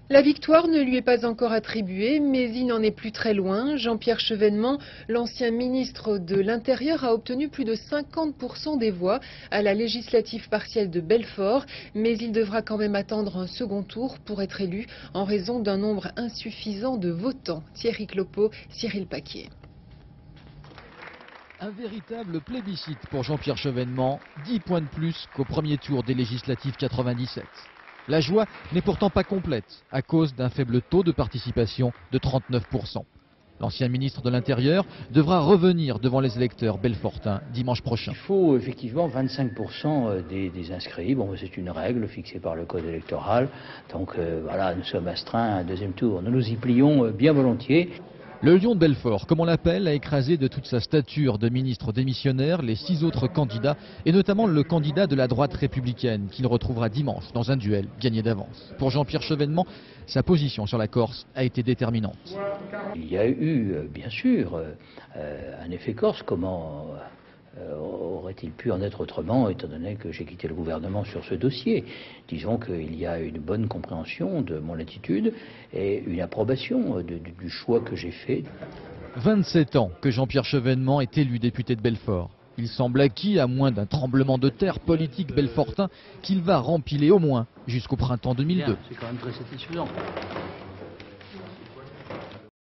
La victoire ne lui est pas encore attribuée, mais il n'en est plus très loin. Jean-Pierre Chevènement, l'ancien ministre de l'Intérieur, a obtenu plus de 50% des voix à la législative partielle de Belfort, mais il devra quand même attendre un second tour pour être élu en raison d'un nombre insuffisant de votants. Thierry Clopeau, Cyril Paquier. Un véritable plébiscite pour Jean-Pierre Chevènement, 10 points de plus qu'au premier tour des législatives 97. La joie n'est pourtant pas complète à cause d'un faible taux de participation de 39%. L'ancien ministre de l'Intérieur devra revenir devant les électeurs belfortins dimanche prochain. Il faut effectivement 25% des inscrits. Bon, c'est une règle fixée par le code électoral. Donc voilà, nous sommes astreints à un deuxième tour. Nous nous y plions bien volontiers. Le lion de Belfort, comme on l'appelle, a écrasé de toute sa stature de ministre démissionnaire les 6 autres candidats, et notamment le candidat de la droite républicaine, qu'il retrouvera dimanche dans un duel gagné d'avance. Pour Jean-Pierre Chevènement, sa position sur la Corse a été déterminante. Il y a eu, bien sûr, un effet corse. Comment aurait-il pu en être autrement, étant donné que j'ai quitté le gouvernement sur ce dossier? Disons qu'il y a une bonne compréhension de mon attitude et une approbation du choix que j'ai fait. 27 ans que Jean-Pierre Chevènement est élu député de Belfort. Il semble acquis, à moins d'un tremblement de terre politique belfortin, qu'il va rempiler au moins jusqu'au printemps 2002. C'est quand même très satisfaisant.